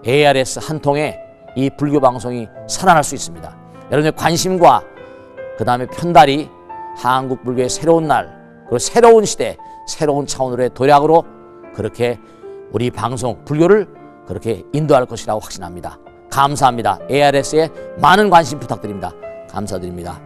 ARS 한 통에 이 불교 방송이 살아날 수 있습니다. 여러분의 관심과 그 다음에 편달이 한국 불교의 새로운 날 그리고 새로운 시대 새로운 차원으로의 도약으로 그렇게 우리 방송 불교를 그렇게 인도할 것이라고 확신합니다. 감사합니다. ARS에 많은 관심 부탁드립니다. 감사드립니다.